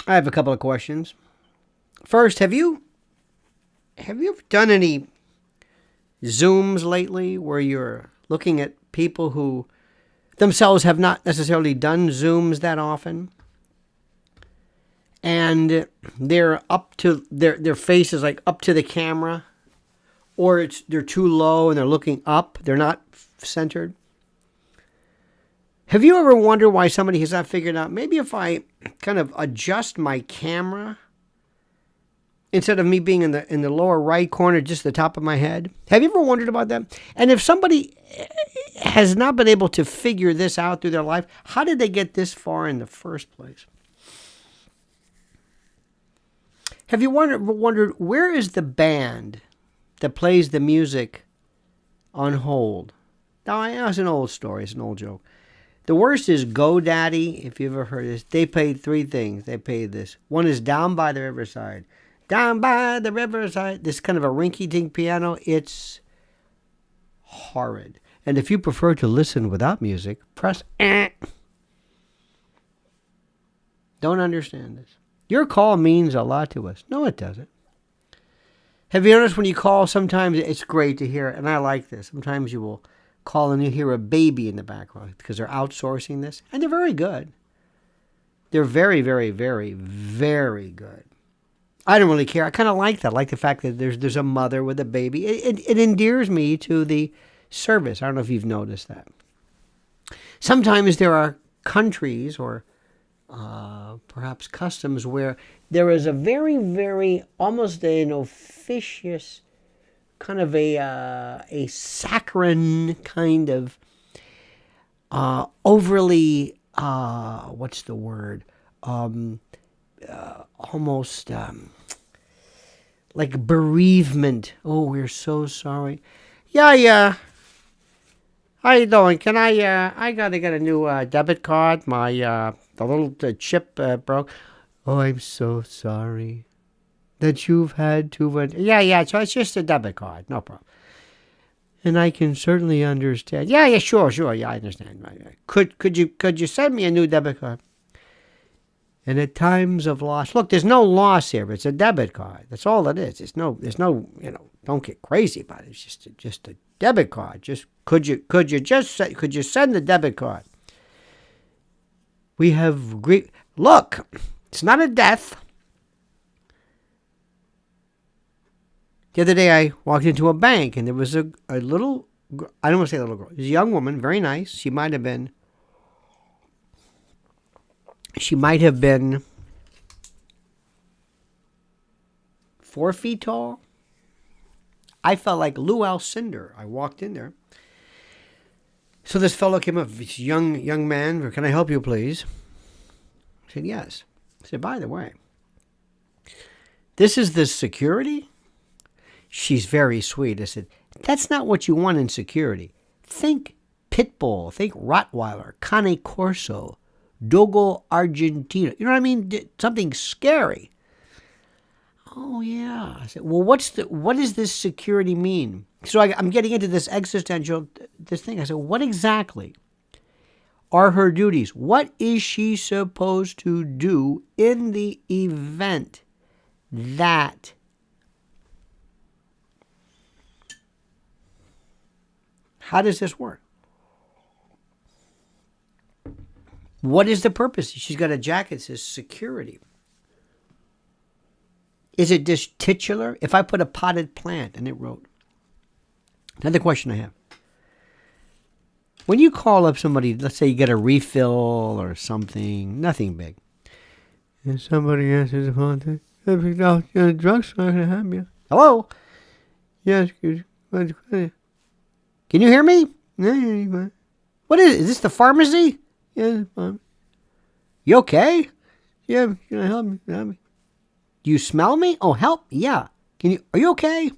I have a couple of questions. First, have you ever done any Zooms lately where you're looking at people who themselves have not necessarily done Zooms that often? And they're up to their face is like up to the camera, or they're too low and they're looking up. They're not centered. Have you ever wondered why somebody has not figured out, maybe if I kind of adjust my camera instead of me being in the lower right corner, just the top of my head? Have you ever wondered about that? And if somebody has not been able to figure this out through their life, how did they get this far in the first place? Have you wondered where is the band that plays the music on hold? Now, it's an old story. It's an old joke. The worst is GoDaddy, if you've ever heard this. They paid three things. They paid this. One is Down by the Riverside. Down by the Riverside. This kind of a rinky-dink piano. It's horrid. And if you prefer to listen without music, press Don't understand this. Your call means a lot to us. No, it doesn't. Have you noticed when you call, sometimes it's great to hear, and I like this. Sometimes you will call and you hear a baby in the background because they're outsourcing this, and they're very good. They're very, very, very, very good. I don't really care. I kind of like that. I like the fact that there's a mother with a baby. It endears me to the service. I don't know if you've noticed that. Sometimes there are countries or perhaps customs where there is a very, very, almost an officious kind of a saccharine kind of overly, what's the word? Almost like bereavement. Oh, we're so sorry. Yeah. How you doing? Can I gotta get a new debit card. My the little chip broke. Oh, I'm so sorry that you've had to. Yeah. So it's just a debit card, no problem. And I can certainly understand. Yeah, sure. Yeah, I understand. Could you send me a new debit card? And at times of loss, look, there's no loss here. It's a debit card. That's all it is. There's no. Don't get crazy about it. It's just a debit card. Just could you send the debit card? We have look. It's not a death. The other day I walked into a bank and there was a little, I don't want to say a little girl. It was a young woman, very nice. She might have been 4 feet tall. I felt like Lou Alcindor. I walked in there. So this fellow came up, this young man, can I help you, please? I said, yes. I said, by the way, this is the security? She's very sweet. I said, that's not what you want in security. Think Pitbull, think Rottweiler, Cane Corso, Dogo Argentino. You know what I mean? Something scary. Oh, yeah. I said, well, what does this security mean? So I'm getting into this this thing. I said, what exactly are her duties? What is she supposed to do in the event that how does this work? What is the purpose? She's got a jacket that says security. Is it just titular? If I put a potted plant and it wrote. Another question I have. When you call up somebody, let's say you get a refill or something, nothing big. And somebody answers the phone, you're a drugstore, can I help you? Hello? Yes, can you hear me? What is it? Is this the pharmacy? Yeah, you okay? Yeah, can I help you? Do you smell me? Oh, help? Yeah. Are you okay?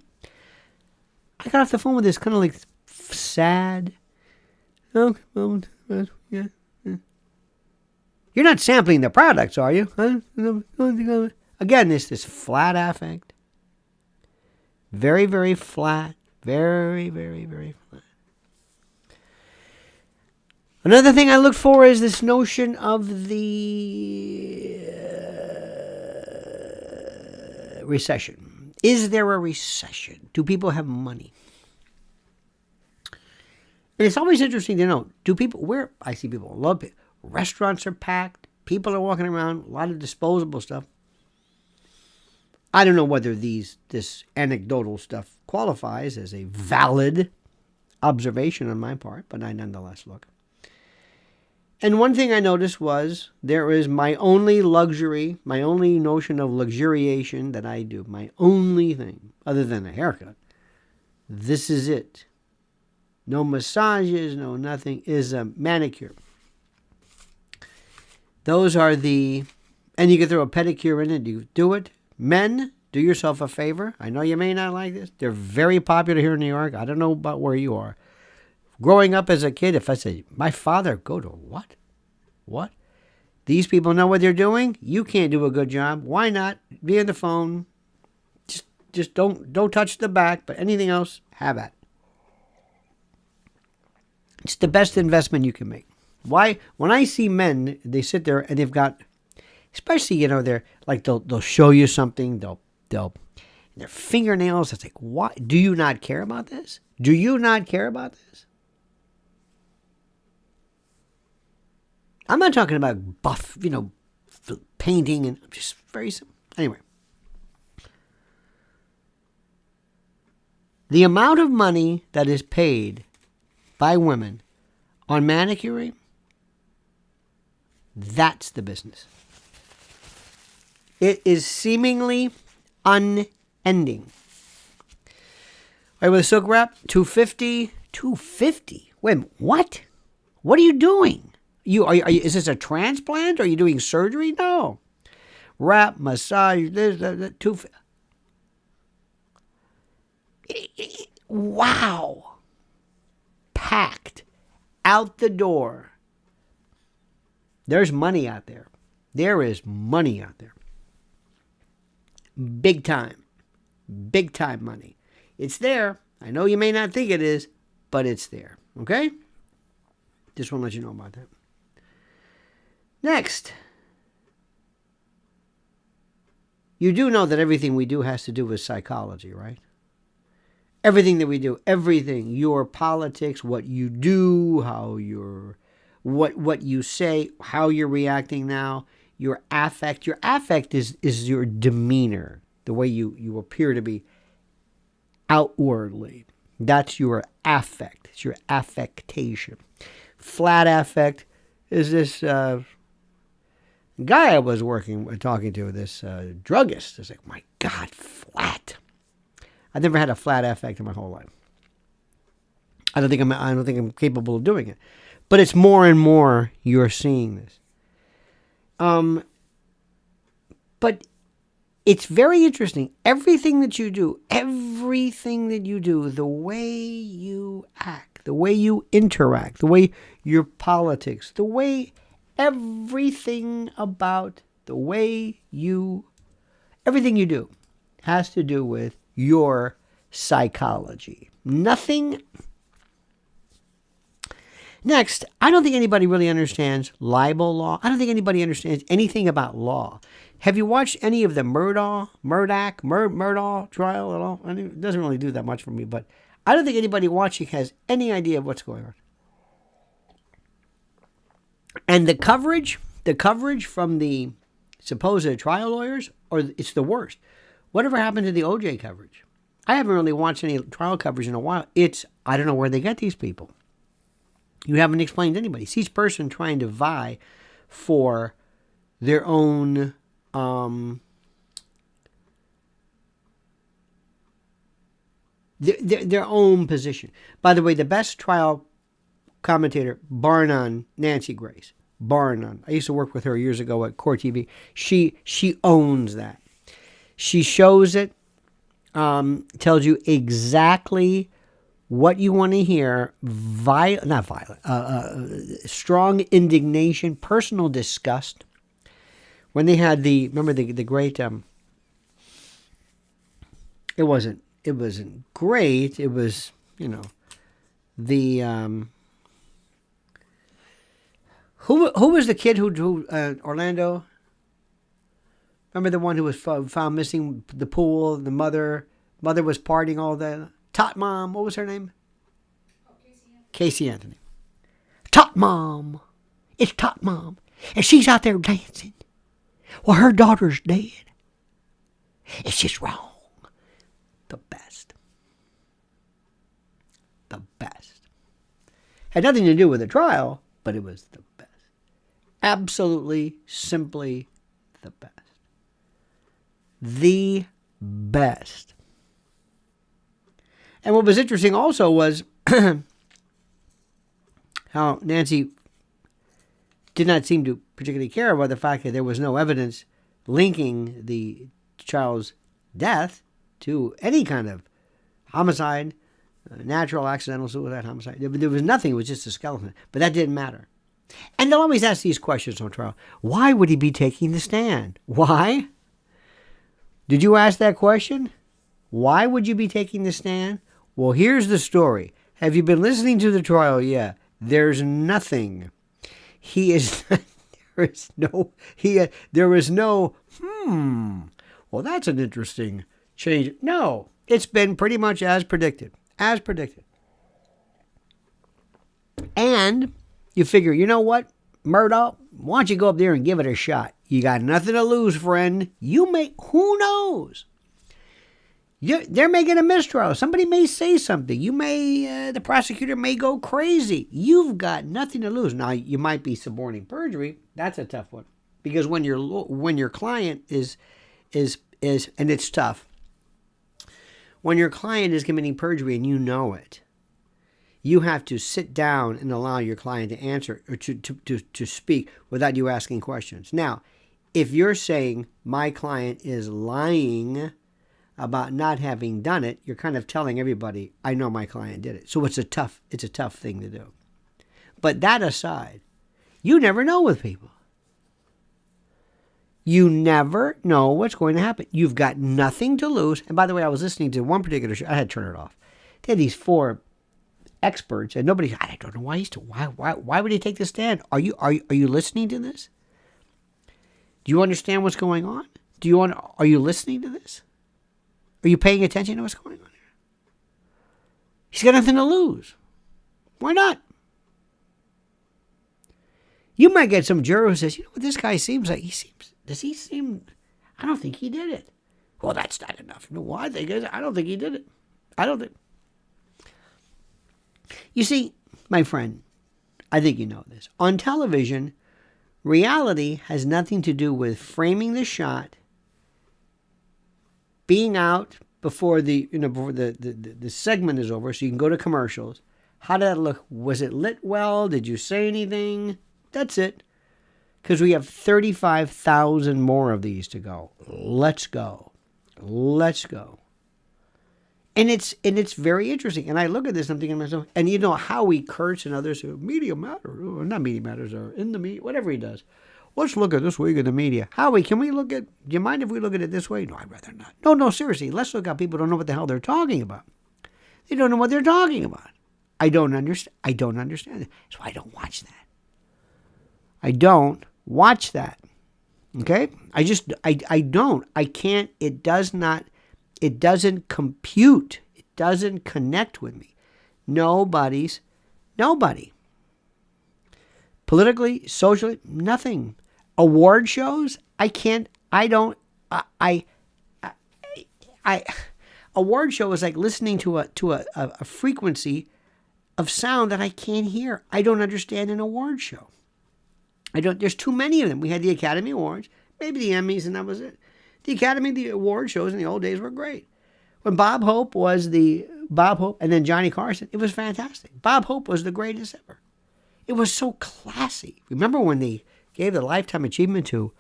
I got off the phone with this kind of like sad. Okay, yeah. You're not sampling the products, are you? Again, this flat affect. Very, very flat. Very, very, very flat. Another thing I look for is this notion of the recession. Is there a recession? Do people have money? And it's always interesting to know, I see people love it. Restaurants are packed. People are walking around. A lot of disposable stuff. I don't know whether this anecdotal stuff qualifies as a valid observation on my part, but I nonetheless look. And one thing I noticed was there is my only luxury, my only notion of luxuriation that I do, my only thing, other than a haircut. This is it. No massages, no nothing, is a manicure. Those are and you can throw a pedicure in it. You do it. Men, do yourself a favor. I know you may not like this. They're very popular here in New York. I don't know about where you are. Growing up as a kid, if I say, my father, go to what? What? These people know what they're doing. You can't do a good job. Why not? Be on the phone. Just don't touch the back, but anything else, have at. It's the best investment you can make. Why? When I see men, they sit there and they've got, especially, they're like, they'll show you something. They'll their fingernails. It's like, what? Do you not care about this? Do you not care about this? I'm not talking about buff, painting and just very simple. Anyway. The amount of money that is paid by women on manicuring, that's the business. It is seemingly unending. All right, with a silk wrap, $250. $250? Wait, what? What are you doing? Is this a transplant? Are you doing surgery? No. Wrap, massage, this, that, $250. Wow. Packed out the door. There's money out there. There is money out there. Big time. Big time money. It's there. I know you may not think it is, but it's there. Okay? Just want to let you know about that. Next. You do know that everything we do has to do with psychology, right? Everything that we do, everything, your politics, what you do, what you say, how you're reacting now, your affect. Your affect is your demeanor, the way you appear to be outwardly. That's your affect. It's your affectation. Flat affect is this guy I was talking to, this druggist. It's like, my God, flat. I've never had a flat affect in my whole life. I don't think I'm capable of doing it. But it's more and more you're seeing this. But it's very interesting. Everything that you do, the way you act, the way you interact, the way your politics, the way everything about the way everything you do has to do with your psychology. Nothing. Next, I don't think anybody really understands libel law. I don't think anybody understands anything about law. Have you watched any of the Murdaugh trial at all? I mean, it doesn't really do that much for me, but I don't think anybody watching has any idea of what's going on. And the coverage from the supposed trial lawyers, it's the worst. Whatever happened to the OJ coverage? I haven't really watched any trial coverage in a while. I don't know where they get these people. You haven't explained to anybody. It's each person trying to vie for their own their own position. By the way, the best trial commentator, bar none, Nancy Grace. Bar none. I used to work with her years ago at Core TV. She owns that. She shows it, tells you exactly what you want to hear, strong indignation, personal disgust. When they had remember the great, it wasn't great. It was, the, who was the kid who Orlando? Remember the one who was found missing, the pool, the mother was partying all the... Tot Mom, what was her name? Casey Anthony. Tot Mom. It's Tot Mom. And she's out there dancing. Well, her daughter's dead. It's just wrong. The best. The best. Had nothing to do with the trial, but it was the best. Absolutely, simply the best. The best. And what was interesting also was how Nancy did not seem to particularly care about the fact that there was no evidence linking the child's death to any kind of homicide, natural, accidental suicide, homicide. There was nothing. It was just a skeleton. But that didn't matter. And they'll always ask these questions on trial. Why would he be taking the stand? Why? Did you ask that question? Why would you be taking the stand? Well, here's the story. Have you been listening to the trial? Yeah. There's nothing. There is no, well, that's an interesting change. No, it's been pretty much as predicted. As predicted. And you figure, you know what, Murdoch, why don't you go up there and give it a shot? You got nothing to lose, friend. Who knows? They're making a mistrial. Somebody may say something. The prosecutor may go crazy. You've got nothing to lose. Now, you might be suborning perjury. That's a tough one. Because when your client is, and it's tough. When your client is committing perjury and you know it, you have to sit down and allow your client to answer or to speak without you asking questions. Now, if you're saying my client is lying about not having done it, you're kind of telling everybody, I know my client did it. So it's a tough thing to do. But that aside, you never know with people. You never know what's going to happen. You've got nothing to lose. And by the way, I was listening to one particular show. I had to turn it off. They had these 4 experts, and nobody. I don't know why would he take the stand? Are you listening to this? Do you understand what's going on? Are you listening to this? Are you paying attention to what's going on here? He's got nothing to lose. Why not? You might get some juror who says, you know what this guy seems like? Does he seem, I don't think he did it. Well, that's not enough. No, I don't think he did it. I don't think. You see, my friend, I think you know this. On television, reality has nothing to do with framing the shot, being out before the segment is over, so you can go to commercials. How did that look? Was it lit well? Did you say anything? That's it. Because we have 35,000 more of these to go. Let's go. Let's go. And it's very interesting. And I look at this and I'm thinking to myself, and you know how we curse and others say, media matters, or not media matters, or in the media, whatever he does. Let's look at this week in the media. Howie, can we look at, do you mind if we look at it this way? No, I'd rather not. No, seriously. Let's look how people don't know what the hell they're talking about. They don't know what they're talking about. I don't understand it. So I don't watch that. I don't watch that. Okay? I don't. I can't. It doesn't compute. It doesn't connect with me. Nobody. Politically, socially, nothing. Award shows, award show is like listening to a frequency of sound that I can't hear. I don't understand an award show. There's too many of them. We had the Academy Awards, maybe the Emmys, and that was it. The award shows in the old days were great. When Bob Hope, and then Johnny Carson, it was fantastic. Bob Hope was the greatest ever. It was so classy. Remember when they gave the Lifetime Achievement to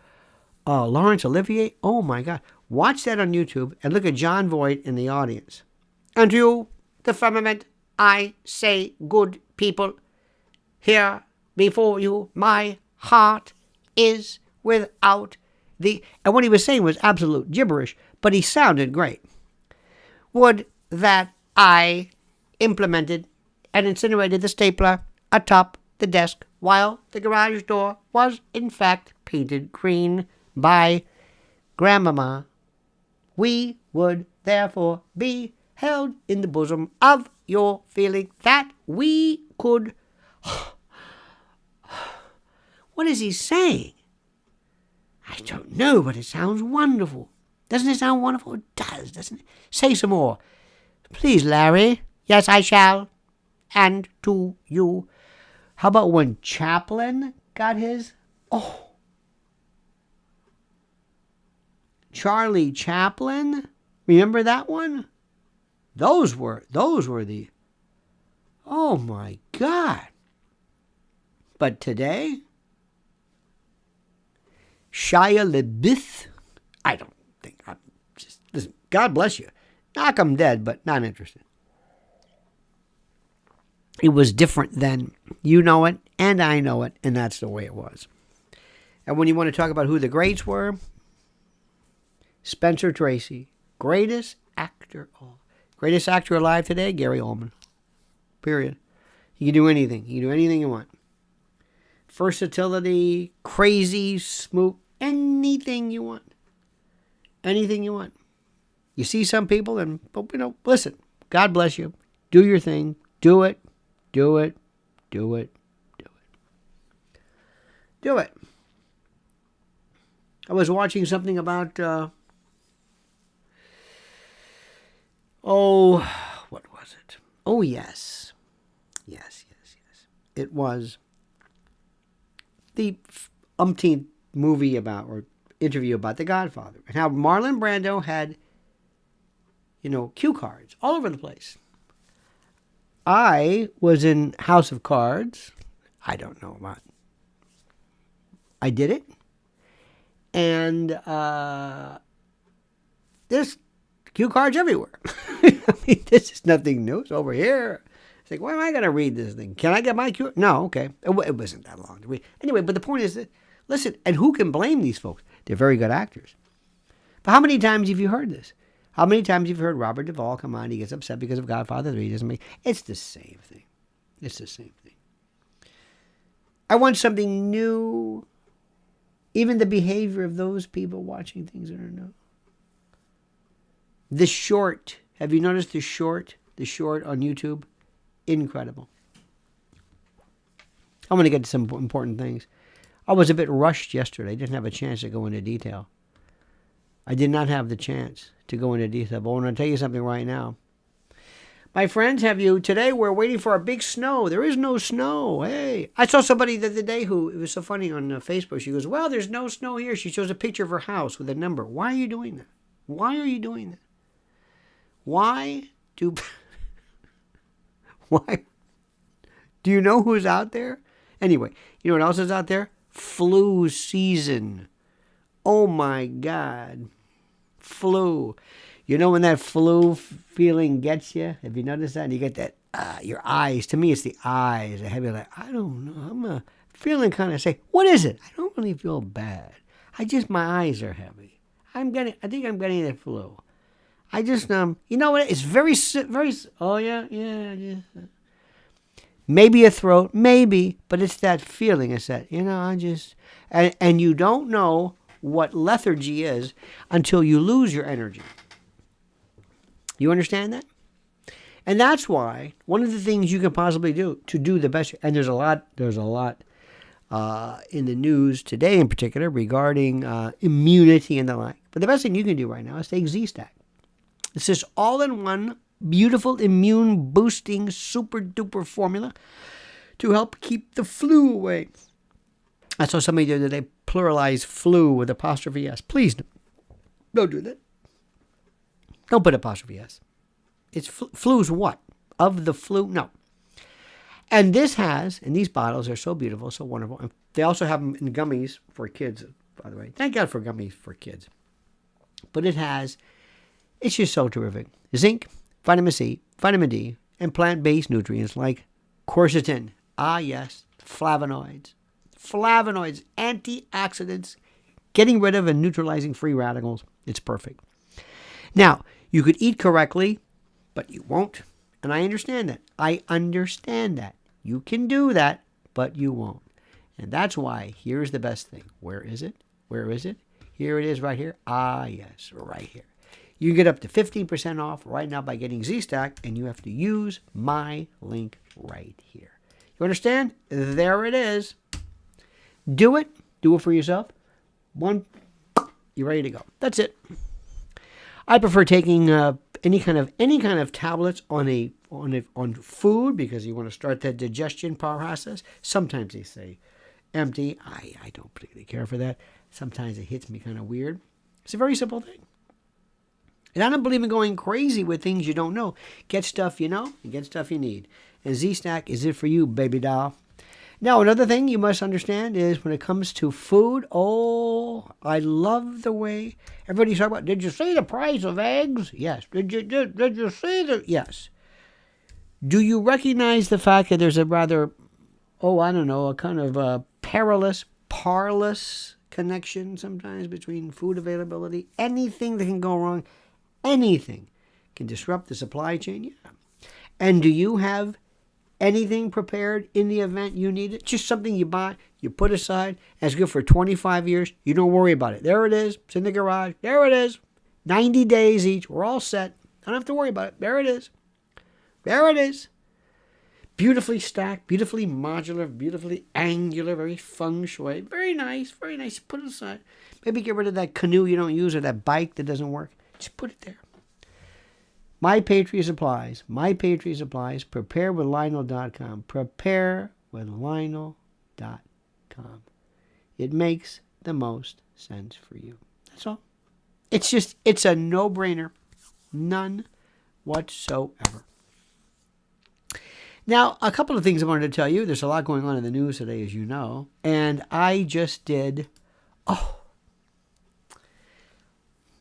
Laurence Olivier? Oh, my God. Watch that on YouTube and look at John Voight in the audience. And you, the firmament, I say, good people, here before you, my heart is without thee. And what he was saying was absolute gibberish, but he sounded great. Would that I implemented and incinerated the stapler atop the desk while the garage door was in fact painted green by grandmama. We would therefore be held in the bosom of your feeling that we could. What is he saying? I don't know, but it sounds wonderful. Doesn't it sound wonderful? It does, doesn't it? Say some more. Please, Larry. Yes, I shall. And to you. How about when Chaplin got his? Oh. Charlie Chaplin. Remember that one? Those were the. Oh my God. But today, Shia LaBeouf, I don't think, I'm just, listen, God bless you. Knock 'em dead, but not interested. It was different then. You know it, and I know it, and that's the way it was. And when you want to talk about who the greats were, Spencer Tracy, greatest actor alive today, Gary Oldman. Period. You can do anything. You can do anything you want. Versatility, crazy, smooth, anything you want. Anything you want. You see some people, and listen, God bless you. Do your thing. Do it. Do it. Do it. Do it. Do it. I was watching something about, what was it? Oh, yes. Yes. It was the umpteenth movie about, or interview about The Godfather, and how Marlon Brando had, cue cards all over the place. I was in House of Cards. I don't know about. I did it. And there's cue cards everywhere. I mean, this is nothing new. It's over here. It's like, why am I going to read this thing? Can I get my cue? No, okay. It wasn't that long to read. Anyway, but the point is that, listen, and who can blame these folks? They're very good actors. But how many times have you heard this? How many times have you heard Robert Duvall come on? He gets upset because of Godfather 3. He doesn't make. It's the same thing. It's the same thing. I want something new. Even the behavior of those people watching things that are new. The Short. Have you noticed The Short? The Short on YouTube? Incredible. I'm going to get to some important things. I was a bit rushed yesterday. I didn't have a chance to go into detail. I did not have the chance to go into detail, but I want to tell you something right now. My friends, today we're waiting for a big snow. There is no snow. Hey, I saw somebody the other day it was so funny on Facebook. She goes, well, there's no snow here. She shows a picture of her house with a number. Why are you doing that? Why are you doing that? Why do you know who's out there? Anyway, you know what else is out there? Flu season. Oh my God. Flu. You know when that flu feeling gets you? Have you noticed that? And you get that, your eyes. To me, it's the eyes. They're heavy. Like, I don't know. I'm feeling kind of sick. What is it? I don't really feel bad. My eyes are heavy. I think I'm getting the flu. I just, you know what? It's very, oh yeah. Maybe a throat, maybe, but it's that feeling. It's that, and you don't know what lethargy is until you lose your energy. You understand that? And that's why one of the things you can possibly do to do the best, and there's a lot in the news today in particular regarding immunity and the like. But the best thing you can do right now is take Z-Stack. It's this all-in-one, beautiful, immune-boosting, super-duper formula to help keep the flu away. I saw somebody the other day pluralize flu with apostrophe S. Please don't do that. Don't put apostrophe S. It's flu's what? Of the flu? No. And these bottles are so beautiful, so wonderful. And they also have them in gummies for kids, by the way. Thank God for gummies for kids. But it's just so terrific. Zinc, vitamin C, vitamin D, and plant-based nutrients like quercetin. Ah, yes, flavonoids. Flavonoids, antioxidants, getting rid of and neutralizing free radicals. It's perfect. Now, you could eat correctly, but you won't. And I understand that. You can do that, but you won't. And that's why, here's the best thing. Where is it? Here's Here it is right here. Ah, yes, right here. You can get up to 15% off right now by getting Z-Stack, and you have to use my link right here. You understand? There it is. Do it. Do it for yourself. One, you're ready to go. That's it. I prefer taking any kind of tablets on food because you want to start that digestion process. Sometimes they say empty. I don't particularly care for that. Sometimes it hits me kind of weird. It's a very simple thing. And I don't believe in going crazy with things you don't know. Get stuff you know and get stuff you need. And Z-Stack is it for you, baby doll. Now, another thing you must understand is when it comes to food, I love the way everybody's talking about, did you see the price of eggs? Yes. Did you see the... Yes. Do you recognize the fact that there's a rather, a kind of parlous connection sometimes between food availability? Anything that can go wrong, anything can disrupt the supply chain. Yeah. And do you have anything prepared in the event you need it? Just something you buy, you put aside, and it's good for 25 years. You don't worry about it. There it is. It's in the garage. There it is. 90 days each. We're all set. Don't have to worry about it. There it is. There it is. Beautifully stacked, beautifully modular, beautifully angular, very feng shui. Very nice, very nice. Put it aside. Maybe get rid of that canoe you don't use or that bike that doesn't work. Just put it there. My Patriot Supplies. My Patriot Supplies. Preparewithlionel.com. Preparewithlionel.com. It makes the most sense for you. That's all. It's a no-brainer. None whatsoever. Now, a couple of things I wanted to tell you. There's a lot going on in the news today, as you know. And I just did,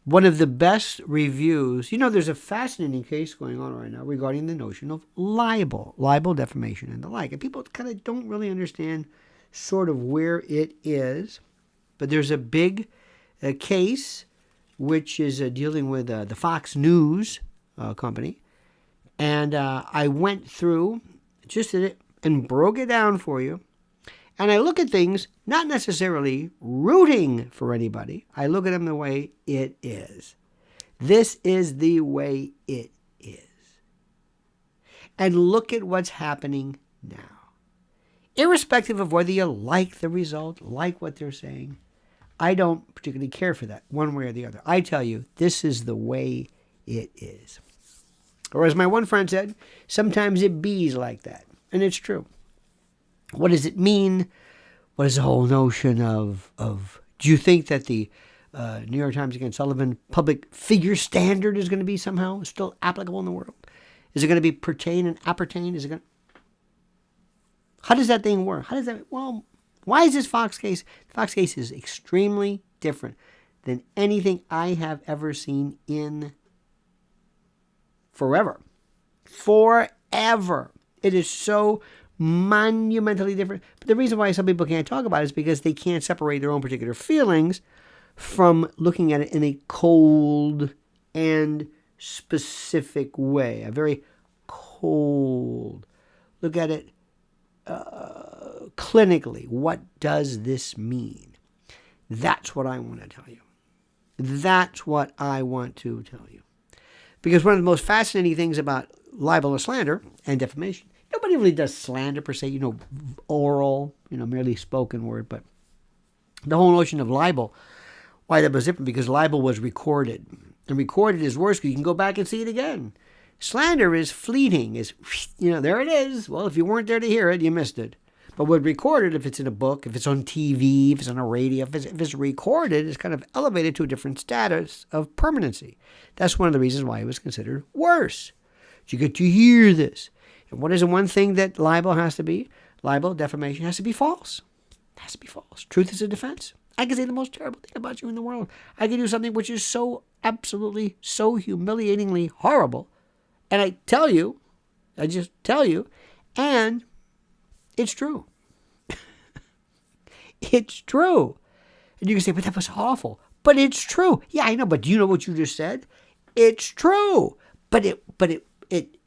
one of the best reviews. You know, there's a fascinating case going on right now regarding the notion of libel, defamation, and the like. And people kind of don't really understand sort of where it is. But there's a big case which is dealing with the Fox News company. And I went through, just did it, and broke it down for you. And I look at things not necessarily rooting for anybody. I look at them the way it is. This is the way it is. And look at what's happening now. Irrespective of whether you like the result, like what they're saying, I don't particularly care for that one way or the other. I tell you, this is the way it is. Or as my one friend said, sometimes it bees like that. And it's true. What does it mean? What is the whole notion of do you think that the New York Times against Sullivan public figure standard is going to be somehow still applicable in the world? Is it going to be pertain and appertain? How does that thing work? Well, why is this Fox case? The Fox case is extremely different than anything I have ever seen in forever. It is so monumentally different. But the reason why some people can't talk about it is because they can't separate their own particular feelings from looking at it in a cold and specific way. A very cold look at it clinically. What does this mean? That's what I want to tell you. That's what I want to tell you. Because one of the most fascinating things about libel or slander and defamation, nobody really does slander per se, oral, merely spoken word, but the whole notion of libel, why that was different, because libel was recorded. And recorded is worse because you can go back and see it again. Slander is fleeting, there it is. Well, if you weren't there to hear it, you missed it. But with recorded, if it's in a book, if it's on TV, if it's on a radio, if it's recorded, it's kind of elevated to a different status of permanency. That's one of the reasons why it was considered worse. You get to hear this. And what is the one thing that libel has to be? Libel, defamation, has to be false. It has to be false. Truth is a defense. I can say the most terrible thing about you in the world. I can do something which is so absolutely, so humiliatingly horrible. And I just tell you, and it's true. It's true. And you can say, but that was awful. But it's true. Yeah, I know, but do you know what you just said? It's true. But it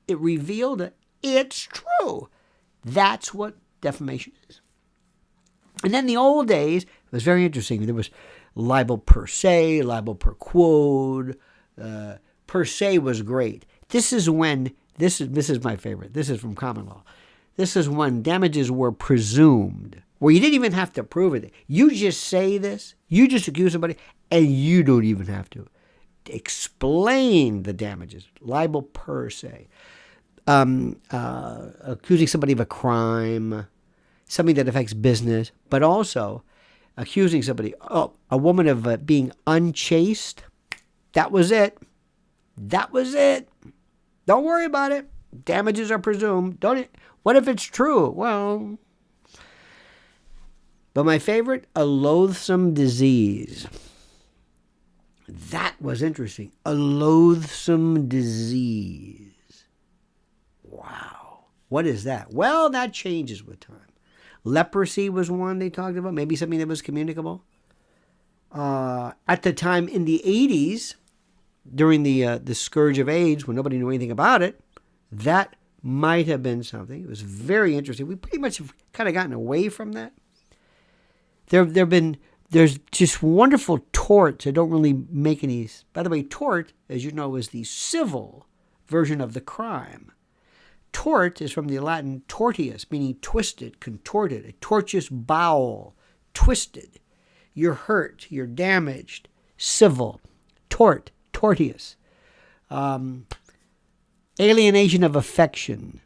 revealed that it's true. That's what defamation is. And then the old days, it was very interesting. There was libel per se, libel per quote. Per se was great. This is my favorite. This is from common law. This is when damages were presumed, where you didn't even have to prove it. You just say this, you just accuse somebody, and you don't even have to explain the damages. Libel per se. Accusing somebody of a crime, something that affects business, but also accusing somebody, a woman of being unchaste. That was it. That was it. Don't worry about it. Damages are presumed. What if it's true? Well, but my favorite, a loathsome disease. That was interesting. A loathsome disease. Wow. What is that? Well, that changes with time. Leprosy was one they talked about, maybe something that was communicable. At the time in the 80s, during the scourge of AIDS, when nobody knew anything about it, that might have been something. It was very interesting. We pretty much have kind of gotten away from that. There's just wonderful torts that don't really make any. By the way, tort, as you know, is the civil version of the crime. Tort is from the Latin tortius, meaning twisted, contorted, a tortuous bowel, twisted. You're hurt, you're damaged. Civil, tort, tortious. Alienation of affection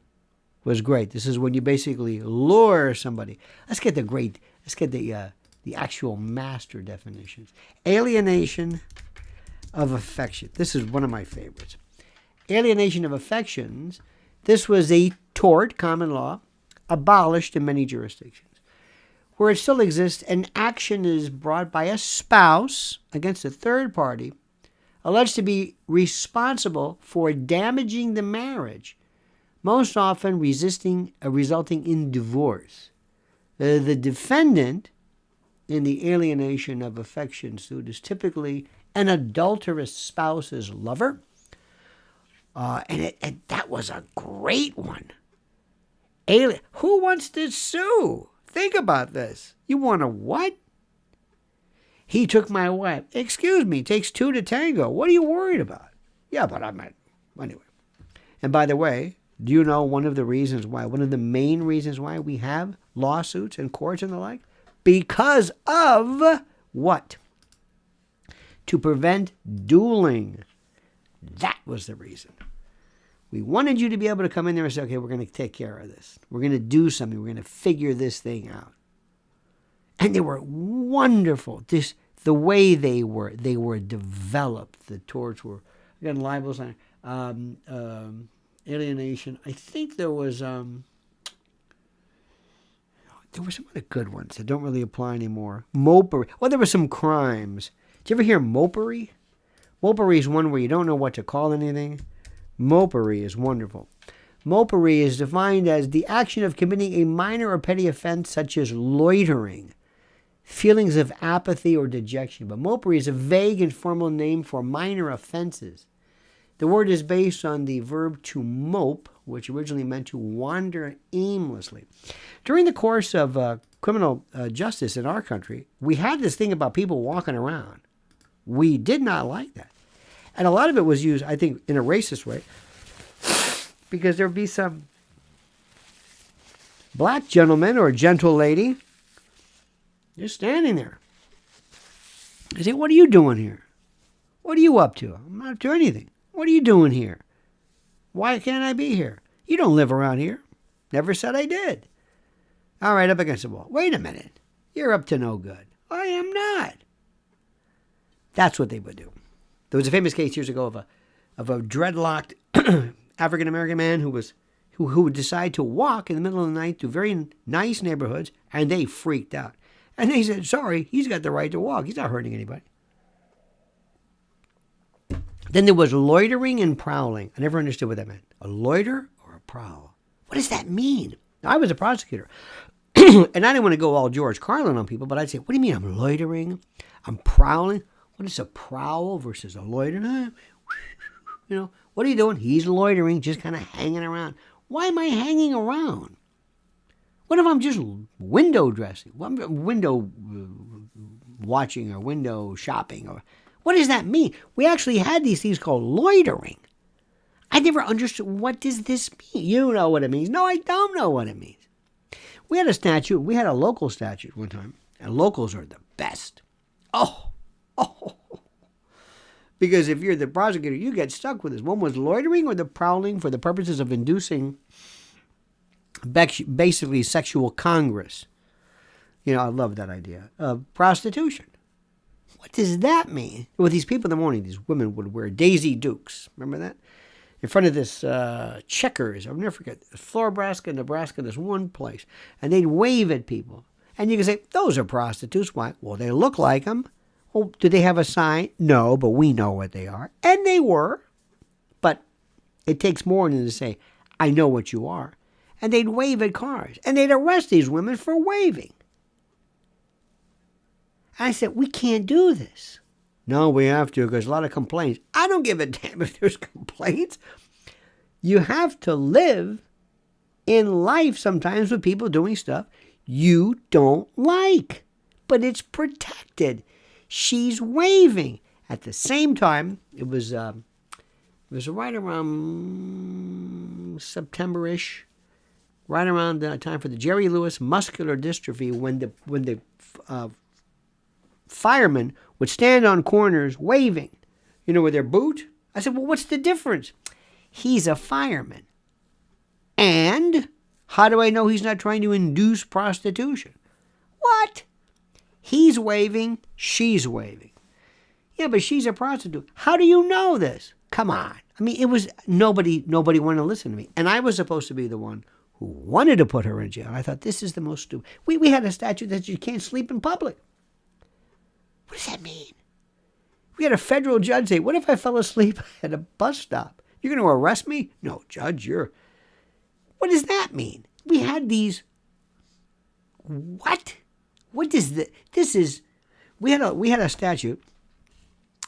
was great. This is when you basically lure somebody. Let's get the actual master definitions. Alienation of affection. This is one of my favorites. Alienation of affections. This was a tort, common law, abolished in many jurisdictions. Where it still exists, an action is brought by a spouse against a third party alleged to be responsible for damaging the marriage, most often resulting in divorce. The defendant in the alienation of affection suit is typically an adulterous spouse's lover. And that was a great one. Who wants to sue? Think about this. You want to what? He took my wife. Excuse me, takes two to tango. What are you worried about? Yeah, but anyway. And by the way, do you know one of the main reasons why we have lawsuits and courts and the like? Because of what? To prevent dueling. That was the reason. We wanted you to be able to come in there and say, okay, we're going to take care of this. We're going to do something. We're going to figure this thing out. And they were wonderful. The way they were developed. The torts were, again, libels, alienation. I think there were some other good ones that don't really apply anymore. Mopery. Well, there were some crimes. Did you ever hear mopery? Mopery is one where you don't know what to call anything. Mopery is wonderful. Mopery is defined as the action of committing a minor or petty offense such as loitering, feelings of apathy or dejection. But mopery is a vague and formal name for minor offenses. The word is based on the verb to mope, which originally meant to wander aimlessly. During the course of criminal justice in our country, we had this thing about people walking around. We did not like that. And a lot of it was used, I think, in a racist way, because there would be some black gentleman or gentle lady just standing there. I say, what are you doing here? What are you up to? I'm not up to anything. What are you doing here? Why can't I be here? You don't live around here. Never said I did. All right, up against the wall. Wait a minute. You're up to no good. I am not. That's what they would do. There was a famous case years ago of a dreadlocked African-American man who would decide to walk in the middle of the night through very nice neighborhoods, and they freaked out. And they said, sorry, he's got the right to walk. He's not hurting anybody. Then there was loitering and prowling. I never understood what that meant. A loiter or a prowl? What does that mean? Now, I was a prosecutor, and I didn't want to go all George Carlin on people, but I'd say, what do you mean I'm loitering? I'm prowling? What is a prowl versus a loiter? What are you doing? He's loitering, just kind of hanging around. Why am I hanging around? What if I'm just window dressing? Window watching or window shopping. Or what does that mean? We actually had these things called loitering. I never understood, what does this mean? You know what it means. No, I don't know what it means. We had a statute. We had a local statute one time. And locals are the best. Oh. Because if you're the prosecutor, you get stuck with this. One was loitering or the prowling for the purposes of inducing basically sexual congress. You know, I love that idea of prostitution. What does that mean? With these people in the morning, these women would wear Daisy Dukes. Remember that? In front of this Checkers, I'll never forget, Florabraska, Nebraska, this one place. And they'd wave at people. And you can say, those are prostitutes. Why? Well, they look like them. Well, do they have a sign? No, but we know what they are. And they were. But it takes more than to say, I know what you are. And they'd wave at cars. And they'd arrest these women for waving. I said, we can't do this. No, we have to, because a lot of complaints. I don't give a damn if there's complaints. You have to live in life sometimes with people doing stuff you don't like. But it's protected. She's waving. At the same time, it was right around September-ish, right around the time for the Jerry Lewis muscular dystrophy, when the firemen would stand on corners waving, with their boot. I said, well, what's the difference? He's a fireman. And how do I know he's not trying to induce prostitution? What? He's waving, she's waving. Yeah, but she's a prostitute. How do you know this? Come on. I mean, it was nobody wanted to listen to me. And I was supposed to be the one who wanted to put her in jail. I thought, this is the most stupid. We had a statute that you can't sleep in public. What does that mean? We had a federal judge say, what if I fell asleep at a bus stop? You're going to arrest me? No, judge, What does that mean? We had these... What? What is this? This is... We had a statute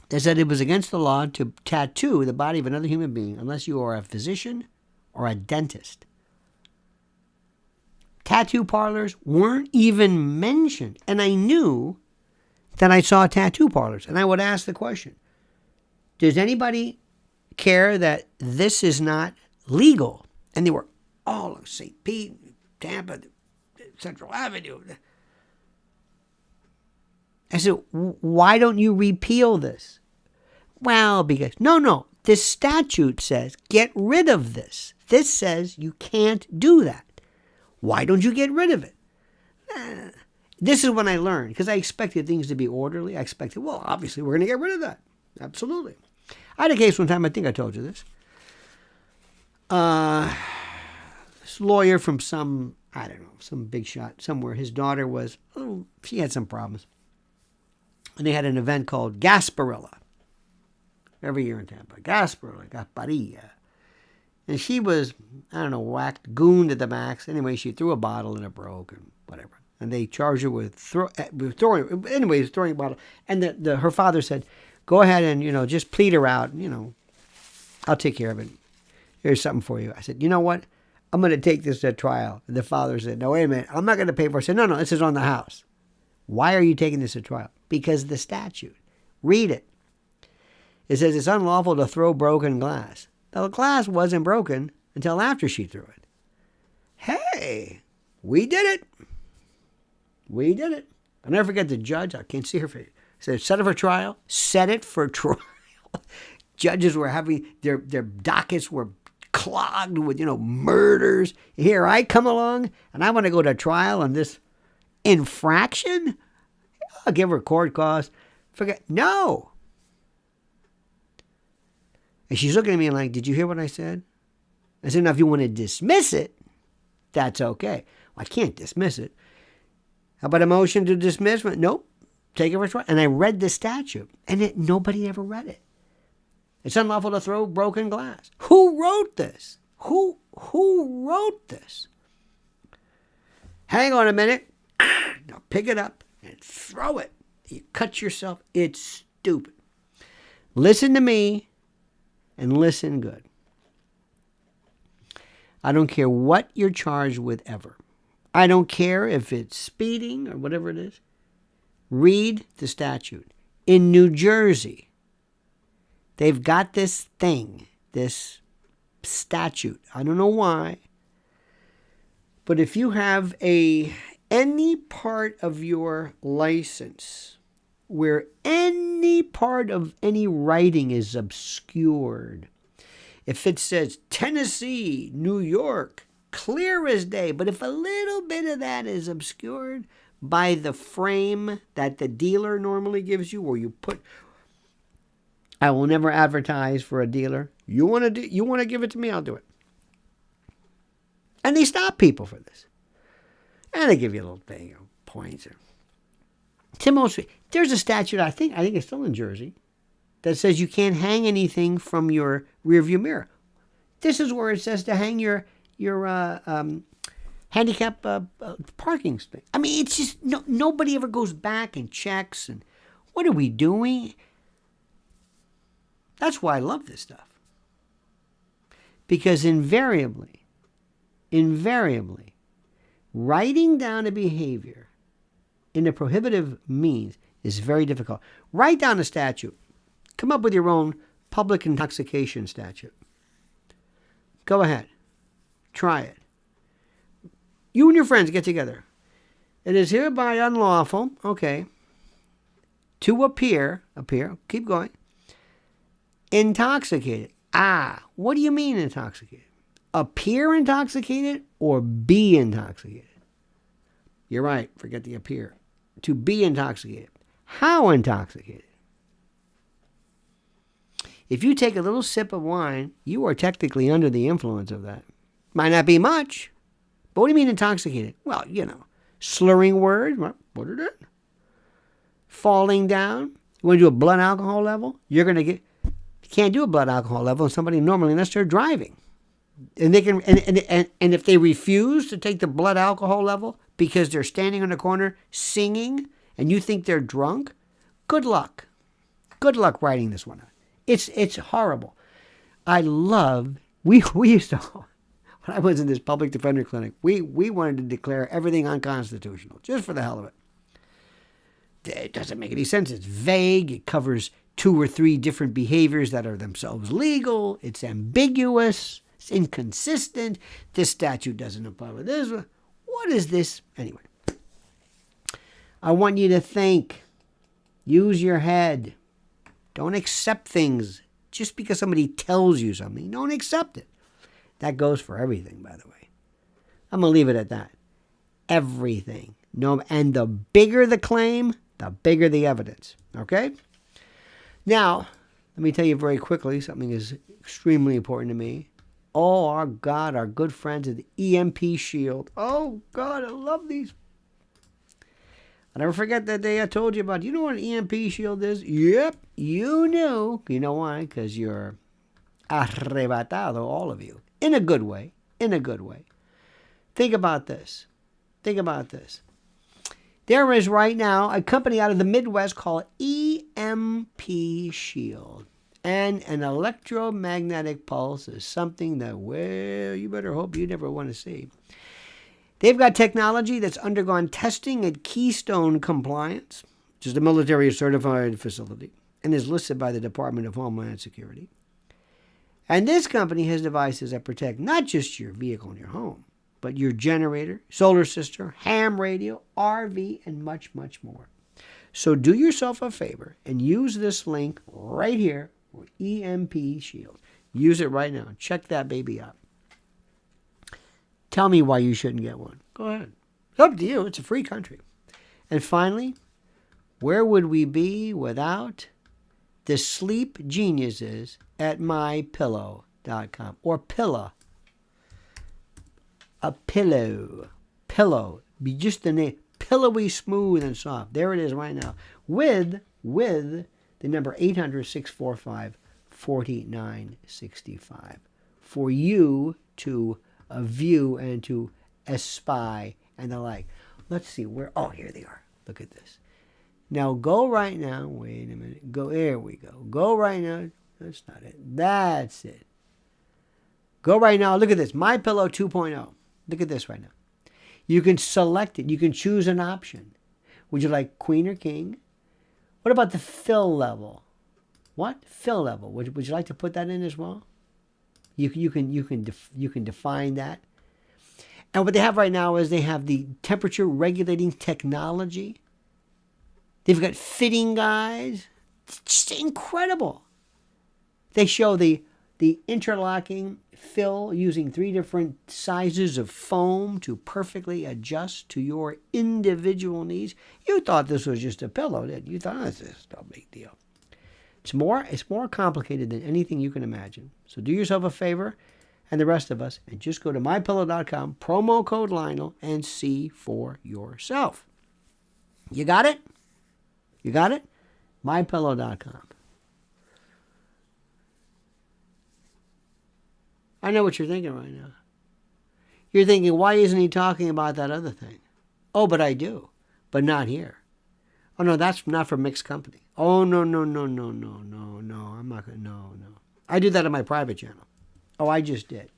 that said it was against the law to tattoo the body of another human being unless you are a physician or a dentist. Tattoo parlors weren't even mentioned. And I knew that I saw tattoo parlors. And I would ask the question, does anybody care that this is not legal? And they were all of St. Pete, Tampa, Central Avenue. I said, why don't you repeal this? Well, because, no, this statute says get rid of this. This says you can't do that. Why don't you get rid of it? This is when I learned, because I expected things to be orderly. I expected, well, obviously we're going to get rid of that. Absolutely. I had a case one time, I think I told you this. This lawyer from some big shot somewhere, his daughter she had some problems. And they had an event called Gasparilla every year in Tampa. Gasparilla, Gasparilla. And she was, whacked, gooned at the max. Anyway, she threw a bottle and it broke and whatever. And they charged her with throwing a bottle. And her father said, go ahead and, just plead her out. I'll take care of it. Here's something for you. I said, you know what? I'm going to take this to trial. And the father said, no, wait a minute. I'm not going to pay for it. I said, no, this is on the house. Why are you taking this to trial? Because the statute. Read it. It says it's unlawful to throw broken glass. Now, the glass wasn't broken until after she threw it. Hey, we did it. We did it. I'll never forget the judge. I can't see her face. Said, set it for trial. Set it for trial. Judges were having, their dockets were clogged with, murders. Here I come along, and I want to go to trial on this infraction? I'll give her court costs. Forget. No. And she's looking at me like, did you hear what I said? I said, now, if you want to dismiss it, that's okay. Well, I can't dismiss it. How about a motion to dismiss? Nope. Take it for trial. And I read the statute, and nobody ever read it. It's unlawful to throw broken glass. Who wrote this? Who wrote this? Hang on a minute. Now pick it up and throw it. You cut yourself. It's stupid. Listen to me and listen good. I don't care what you're charged with ever. I don't care if it's speeding or whatever it is. Read the statute. In New Jersey, they've got this thing, this statute. I don't know why. But if you have any part of your license where any part of any writing is obscured, if it says Tennessee, New York, clear as day, but if a little bit of that is obscured by the frame that the dealer normally gives you, or you put, I will never advertise for a dealer. You want to give it to me, I'll do it. And they stop people for this. And they give you a little thing, points. There's a statute, I think it's still in Jersey, that says you can't hang anything from your rearview mirror. This is where it says to hang your handicap parking space. I mean, it's just nobody ever goes back and checks. And what are we doing? That's why I love this stuff. Because invariably, writing down a behavior in a prohibitive means is very difficult. Write down a statute. Come up with your own public intoxication statute. Go ahead. Try it. You and your friends get together. It is hereby unlawful, okay, to appear, keep going, intoxicated. What do you mean intoxicated? Appear intoxicated or be intoxicated? You're right, forget the appear. To be intoxicated. How intoxicated? If you take a little sip of wine, you are technically under the influence of that. Might not be much, but what do you mean intoxicated? Well, slurring words, put it in. Falling down. You want to do a blood alcohol level? You can't do a blood alcohol level on somebody normally unless they're driving. And they can, and if they refuse to take the blood alcohol level because they're standing on the corner singing and you think they're drunk, good luck. Good luck writing this one out. It's horrible. We used to, when I was in this public defender clinic, we wanted to declare everything unconstitutional, just for the hell of it. It doesn't make any sense. It's vague. It covers 2 or 3 different behaviors that are themselves legal. It's ambiguous. It's inconsistent. This statute doesn't apply with this. What is this? Anyway, I want you to think. Use your head. Don't accept things just because somebody tells you something. Don't accept it. That goes for everything, by the way. I'm going to leave it at that. Everything. No, and the bigger the claim, the bigger the evidence. Okay? Now, let me tell you very quickly, something is extremely important to me. Oh, our God, our good friends at the EMP Shield. Oh, God, I love these. I'll never forget that day I told you about. You know what an EMP Shield is? Yep, you knew. You know why? Because you're arrebatado, all of you. In a good way. In a good way. Think about this. Think about this. There is right now a company out of the Midwest called EMP Shield. And an electromagnetic pulse is something that, well, you better hope you never want to see. They've got technology that's undergone testing at Keystone Compliance, which is a military certified facility, and is listed by the Department of Homeland Security. And this company has devices that protect not just your vehicle and your home, but your generator, solar system, ham radio, RV, and much, much more. So do yourself a favor and use this link right here for EMP Shield. Use it right now. Check that baby out. Tell me why you shouldn't get one. Go ahead. It's up to you. It's a free country. And finally, where would we be without the sleep geniuses at mypillow.com or Pillow? A pillow. Pillow. Be just the name. Pillowy, smooth, and soft. There it is right now. With the number 800-645-4965 for you to view and to espy and the like. Let's see where. Oh, here they are. Look at this. Now go right now. Wait a minute. Go. There we go. Go right now. That's not it. That's it. Go right now. Look at this. My Pillow 2.0. Look at this right now. You can select it. You can choose an option. Would you like queen or king? What about the fill level? What? Fill level. Would you like to put that in as well? You can define that. And what they have right now is they have the temperature regulating technology. They've got fitting guides. It's just incredible. They show the interlocking fill using 3 different sizes of foam to perfectly adjust to your individual needs. You thought this was just a pillow, didn't you? You thought, this is no big deal. It's more complicated than anything you can imagine. So do yourself a favor and the rest of us and just go to mypillow.com, promo code Lionel, and see for yourself. You got it? You got it? mypillow.com. I know what you're thinking right now. You're thinking, why isn't he talking about that other thing? Oh, but I do. But not here. Oh, no, that's not for mixed company. Oh, no. I'm not going to, no. I do that on my private channel. Oh, I just did.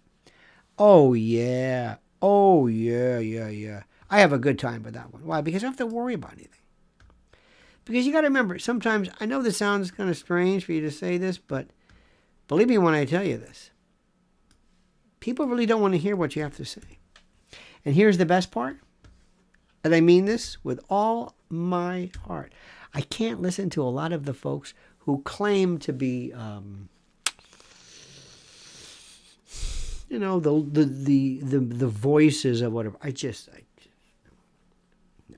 Oh, yeah. I have a good time with that one. Why? Because I don't have to worry about anything. Because you got to remember, sometimes, I know this sounds kind of strange for you to say this, but believe me when I tell you this. People really don't want to hear what you have to say. And here's the best part. And I mean this with all my heart. I can't listen to a lot of the folks who claim to be, the voices of whatever. I just no.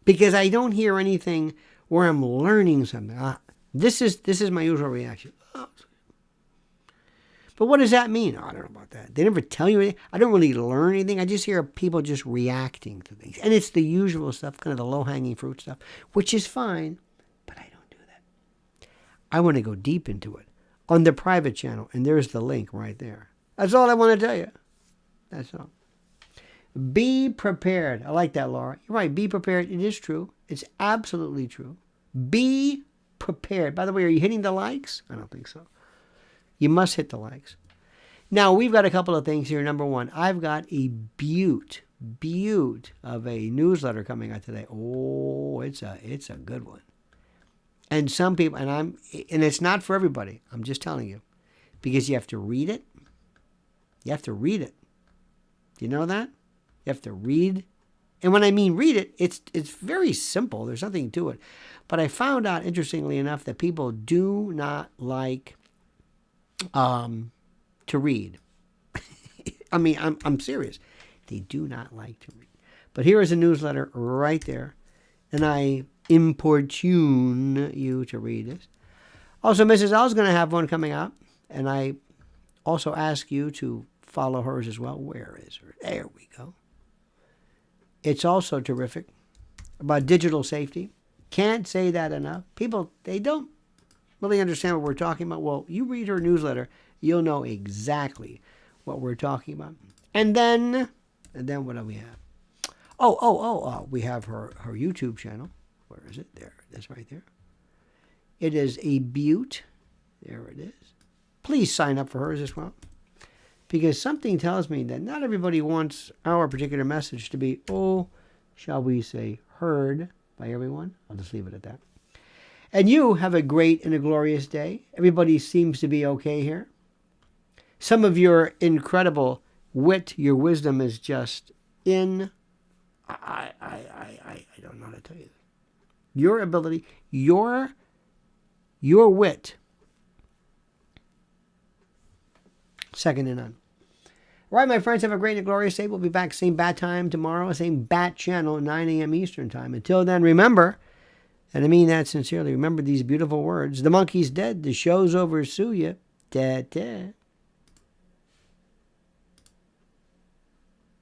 Because I don't hear anything where I'm learning something. This is my usual reaction. But what does that mean? I don't know about that. They never tell you anything. I don't really learn anything. I just hear people just reacting to things. And it's the usual stuff, kind of the low-hanging fruit stuff, which is fine, but I don't do that. I want to go deep into it on the private channel, and there's the link right there. That's all I want to tell you. That's all. Be prepared. I like that, Laura. You're right. Be prepared. It is true. It's absolutely true. Be prepared. By the way, are you hitting the likes? I don't think so. You must hit the likes. Now, we've got a couple of things here. Number one, I've got a beaut of a newsletter coming out today. Oh, it's a good one. And some people, and it's not for everybody. I'm just telling you. Because you have to read it. You have to read it. Do you know that? You have to read. And when I mean read it, it's very simple. There's nothing to it. But I found out, interestingly enough, that people do not like to read. I mean, I'm serious. They do not like to read. But here is a newsletter right there. And I importune you to read this. Also, Mrs. L is going to have one coming out. And I also ask you to follow hers as well. Where is her? There we go. It's also terrific about digital safety. Can't say that enough. People, they don't really understand what we're talking about. Well, you read her newsletter, you'll know exactly what we're talking about. And then what do we have? We have her YouTube channel. Where is it? There it is, right there. It is a beaut. There it is. Please sign up for hers as well. Because something tells me that not everybody wants our particular message to be, shall we say, heard by everyone. I'll just leave it at that. And you have a great and a glorious day. Everybody seems to be okay here. Some of your incredible wit, your wisdom is just I don't know how to tell you. Your ability, your wit, second to none. All right, my friends, have a great and glorious day. We'll be back same bat time tomorrow, same bat channel, 9 a.m. Eastern time. Until then, remember, and I mean that sincerely, remember these beautiful words. The monkey's dead. The show's over. Sue ya. Ta-ta.